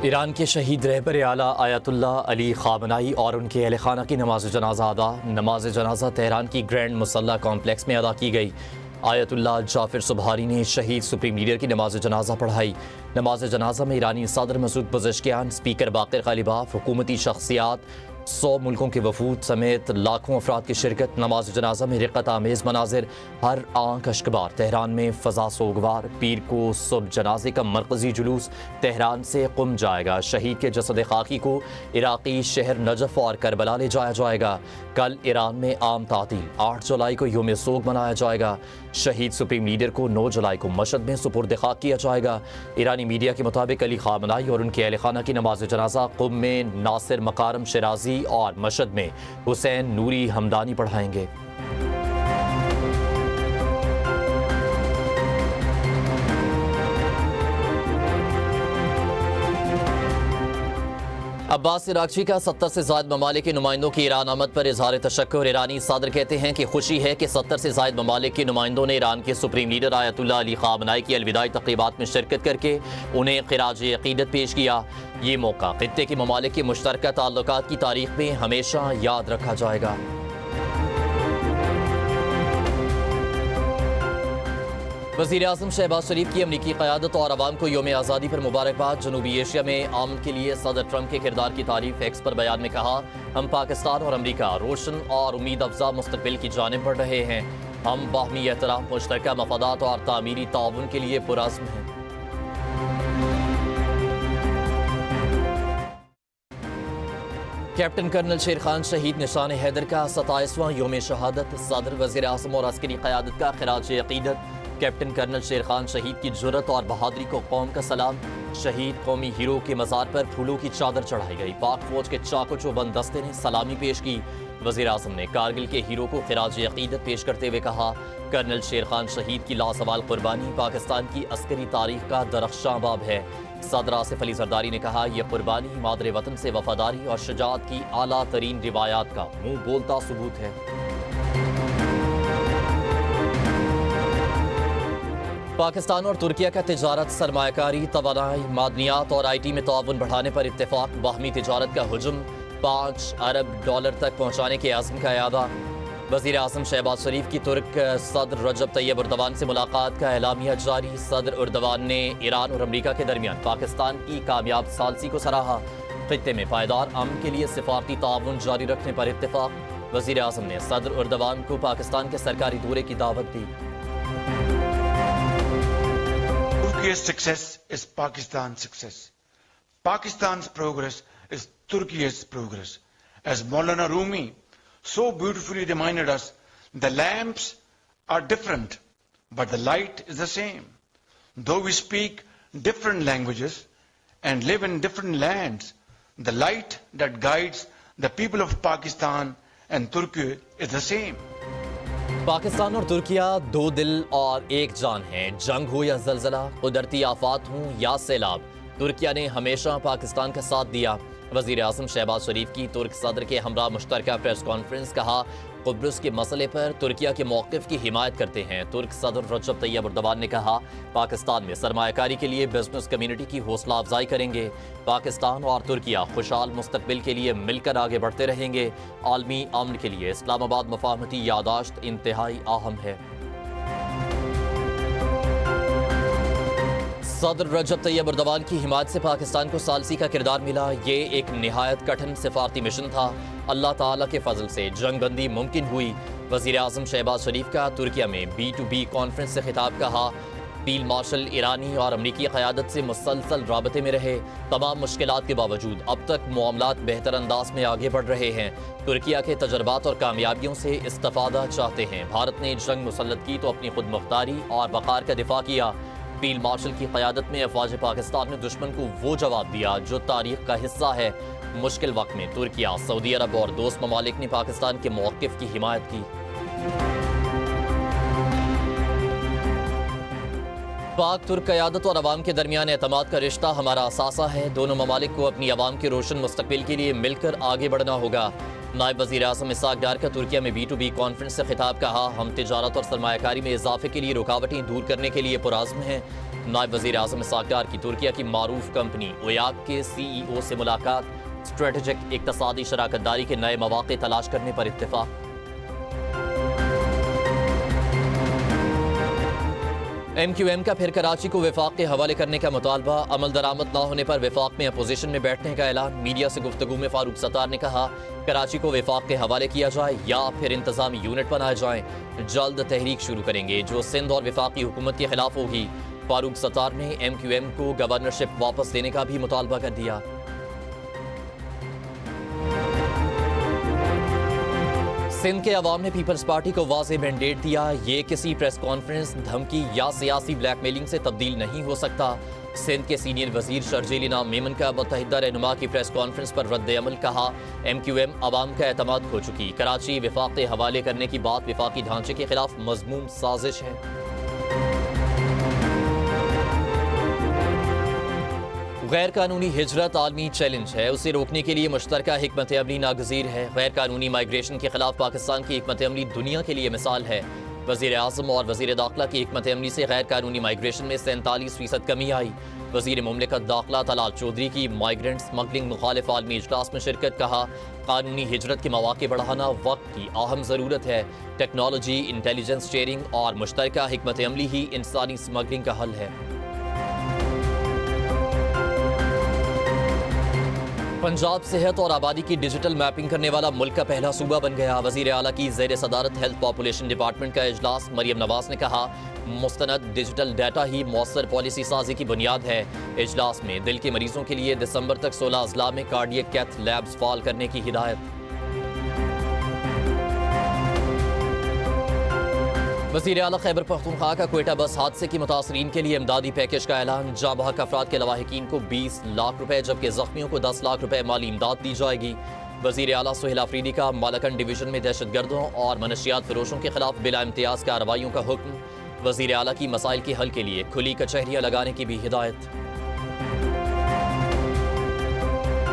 ایران کے شہید رہبر اعلیٰ آیت اللہ علی خامنائی اور ان کے اہل خانہ کی نماز جنازہ ادا۔ نماز جنازہ تہران کی گرینڈ مسلح کمپلیکس میں ادا کی گئی۔ آیت اللہ جعفر سبحانی نے شہید سپریم لیڈر کی نماز جنازہ پڑھائی۔ نماز جنازہ میں ایرانی صدر مسعود پزشکیان، اسپیکر باقر غالباف، حکومتی شخصیات، 100 ملکوں کے وفود سمیت لاکھوں افراد کی شرکت۔ نماز جنازہ میں رقت آمیز مناظر، ہر آنکھ اشکبار۔ تہران میں فضا سوگوار۔ پیر کو صبح جنازے کا مرکزی جلوس تہران سے قم جائے گا۔ شہید کے جسد خاکی کو عراقی شہر نجف اور کربلا لے جایا جائے گا۔ کل ایران میں عام تعطیل۔ 8 جولائی کو یوم سوگ منایا جائے گا۔ شہید سپریم لیڈر کو 9 جولائی کو مشہد میں سپرد خاک کیا جائے گا۔ ایرانی میڈیا کے مطابق علی خامنائی اور ان کے اہل خانہ کی نماز جنازہ قم میں ناصر مکارم شیرازی اور مشہد میں حسین نوری ہمدانی پڑھائیں گے۔ عباس عراقچی کا 70 سے زائد ممالک کے نمائندوں کی ایران آمد پر اظہار تشکر۔ ایرانی صدر کہتے ہیں کہ خوشی ہے کہ 70 سے زائد ممالک کے نمائندوں نے ایران کے سپریم لیڈر آیت اللہ علی خامنائی کی الوداعی تقریبات میں شرکت کر کے انہیں خراج عقیدت پیش کیا۔ یہ موقع خطے کے ممالک کے مشترکہ تعلقات کی تاریخ میں ہمیشہ یاد رکھا جائے گا۔ وزیر اعظم شہباز شریف کی امریکی قیادت اور عوام کو یوم آزادی پر مبارکباد۔ جنوبی ایشیا میں امن کے لیے صدر ٹرمپ کے کردار کی تعریف۔ ایکس پر بیان میں کہا، ہم پاکستان اور امریکہ روشن اور امید افزا مستقبل کی جانب بڑھ رہے ہیں۔ ہم باہمی احترام، مشترکہ مفادات اور تعمیری تعاون کے لیے پرعزم ہیں۔ کیپٹن کرنل شیر خان شہید نشان حیدر کا 27واں یوم شہادت۔ صدر، وزیر اعظم اور عسکری قیادت کا خراج عقیدت۔ کیپٹن کرنل شیر خان شہید کی جرأت اور بہادری کو قوم کا سلام۔ شہید قومی ہیرو کے مزار پر پھولوں کی چادر چڑھائی گئی۔ پاک فوج کے چاق و چوبند دستے نے سلامی پیش کی۔ وزیر اعظم نے کارگل کے ہیرو کو خراج عقیدت پیش کرتے ہوئے کہا، کرنل شیر خان شہید کی لازوال قربانی پاکستان کی عسکری تاریخ کا درخشاں باب ہے۔ صدر آصف علی زرداری نے کہا، یہ قربانی مادر وطن سے وفاداری اور شجاعت کی اعلیٰ ترین روایات کا منہ بولتا ثبوت ہے۔ پاکستان اور ترکیہ کا تجارت، سرمایہ کاری، توانائی، معدنیات اور IT میں تعاون بڑھانے پر اتفاق۔ باہمی تجارت کا حجم 5 ارب ڈالر تک پہنچانے کے عزم کا اعادہ۔ وزیر اعظم شہباز شریف کی ترک صدر رجب طیب اردوان سے ملاقات کا اعلامیہ جاری۔ صدر اردوان نے ایران اور امریکہ کے درمیان پاکستان کی کامیاب ثالثی کو سراہا۔ خطے میں پائیدار امن کے لیے سفارتی تعاون جاری رکھنے پر اتفاق۔ وزیر اعظم نے صدر اردوان کو پاکستان کے سرکاری دورے کی دعوت دی۔ Turkey's success is Pakistan's success. Pakistan's progress is Turkey's progress. As Maulana Rumi so beautifully reminded us, the lamps are different, but the light is the same. Though we speak different languages and live in different lands, the light that guides the people of Pakistan and Turkey is the same. Pakistan اور ترکیہ دو دل اور ایک جان ہیں۔ جنگ ہو یا زلزلہ، قدرتی آفات ہوں یا سیلاب، ترکیہ نے ہمیشہ پاکستان کا ساتھ دیا۔ وزیر اعظم شہباز شریف کی ترک صدر کے ہمراہ مشترکہ پریس کانفرنس۔ کہا، قبرص کے مسئلے پر ترکیہ کے موقف کی حمایت کرتے ہیں۔ ترک صدر رجب طیب اردوان نے کہا، پاکستان میں سرمایہ کاری کے لیے بزنس کمیونٹی کی حوصلہ افزائی کریں گے۔ پاکستان اور ترکیہ خوشحال مستقبل کے لیے مل کر آگے بڑھتے رہیں گے۔ عالمی امن کے لیے اسلام آباد مفاہمتی یادداشت انتہائی اہم ہے۔ صدر رجب طیب اردوان کی حمایت سے پاکستان کو ثالثی کا کردار ملا۔ یہ ایک نہایت کٹھن سفارتی مشن تھا۔ اللہ تعالیٰ کے فضل سے جنگ بندی ممکن ہوئی۔ وزیر اعظم شہباز شریف کا ترکیہ میں B2B کانفرنس سے خطاب۔ کہا، فیلڈ مارشل ایرانی اور امریکی قیادت سے مسلسل رابطے میں رہے۔ تمام مشکلات کے باوجود اب تک معاملات بہتر انداز میں آگے بڑھ رہے ہیں۔ ترکیہ کے تجربات اور کامیابیوں سے استفادہ چاہتے ہیں۔ بھارت نے جنگ مسلط کی تو اپنی خود مختاری اور وقار کا دفاع کیا۔ فیلڈ مارشل کی قیادت میں افواج پاکستان نے دشمن کو وہ جواب دیا جو تاریخ کا حصہ ہے۔ مشکل وقت میں ترکیہ، سعودی عرب اور دوست ممالک نے پاکستان کے موقف کی حمایت کی۔ پاک ترک قیادت اور عوام کے درمیان اعتماد کا رشتہ ہمارا اثاثہ ہے۔ دونوں ممالک کو اپنی عوام کے روشن مستقبل کے لیے مل کر آگے بڑھنا ہوگا۔ نائب وزیر اعظم اسحاق ڈار کا ترکیہ میں B2B کانفرنس سے خطاب. کہا ہم تجارت اور سرمایہ کاری میں اضافے کے لیے رکاوٹیں دور کرنے کے لیے پرعزم ہیں. نائب وزیر اعظم اسحاق ڈار کی ترکیہ کی معروف کمپنی اویاک کے CEO سے ملاقات. اسٹریٹجک اقتصادی شراکت داری کے نئے مواقع تلاش کرنے پر اتفاق. MQM کا پھر کراچی کو وفاق کے حوالے کرنے کا مطالبہ. عمل درآمد نہ ہونے پر وفاق میں اپوزیشن میں بیٹھنے کا اعلان. میڈیا سے گفتگو میں فاروق ستار نے کہا کراچی کو وفاق کے حوالے کیا جائے یا پھر انتظامی یونٹ بنائے جائیں. جلد تحریک شروع کریں گے جو سندھ اور وفاقی حکومت کے خلاف ہوگی. فاروق ستار نے MQM کو گورنرشپ واپس دینے کا بھی مطالبہ کر دیا. سندھ کے عوام نے پیپلز پارٹی کو واضح مینڈیٹ دیا. یہ کسی پریس کانفرنس، دھمکی یا سیاسی بلیک میلنگ سے تبدیل نہیں ہو سکتا. سندھ کے سینئر وزیر شرجیل انعام میمن کا متحدہ رہنما کی پریس کانفرنس پر رد عمل. کہا MQM عوام کا اعتماد کھو چکی. کراچی وفاق کے حوالے کرنے کی بات وفاقی ڈھانچے کے خلاف مذموم سازش ہے. غیر قانونی ہجرت عالمی چیلنج ہے. اسے روکنے کے لیے مشترکہ حکمت عملی ناگزیر ہے. غیر قانونی مائیگریشن کے خلاف پاکستان کی حکمت عملی دنیا کے لیے مثال ہے. وزیر اعظم اور وزیر داخلہ کی حکمت عملی سے غیر قانونی مائیگریشن میں 47% کمی آئی. وزیر مملکت داخلہ طلال چودھری کی مائیگرنٹ سمگلنگ مخالف عالمی اجلاس میں شرکت. کہا قانونی ہجرت کے مواقع بڑھانا وقت کی اہم ضرورت ہے. ٹیکنالوجی، انٹیلیجنس شیئرنگ اور مشترکہ حکمت عملی ہی انسانی سمگلنگ کا حل ہے. پنجاب صحت اور آبادی کی ڈیجیٹل میپنگ کرنے والا ملک کا پہلا صوبہ بن گیا. وزیر اعلیٰ کی زیر صدارت ہیلتھ پاپولیشن ڈپارٹمنٹ کا اجلاس. مریم نواز نے کہا مستند ڈیجیٹل ڈیٹا ہی مؤثر پالیسی سازی کی بنیاد ہے. اجلاس میں دل کے مریضوں کے لیے دسمبر تک 16 اضلاع میں کارڈیک کیتھ لیبز فعال کرنے کی ہدایت. وزیر اعلیٰ خیبر پختونخوا کا کوئٹہ بس حادثے کی متاثرین کے لیے امدادی پیکج کا اعلان. جاں بحق افراد کے لواحقین کو 20 لاکھ روپے جبکہ زخمیوں کو 10 لاکھ روپے مالی امداد دی جائے گی. وزیر اعلیٰ سہیل آفریدی کا مالکن ڈویژن میں دہشت گردوں اور منشیات فروشوں کے خلاف بلا امتیاز کارروائیوں کا حکم. وزیر اعلیٰ کی مسائل کے حل کے لیے کھلی کچہریاں لگانے کی بھی ہدایت.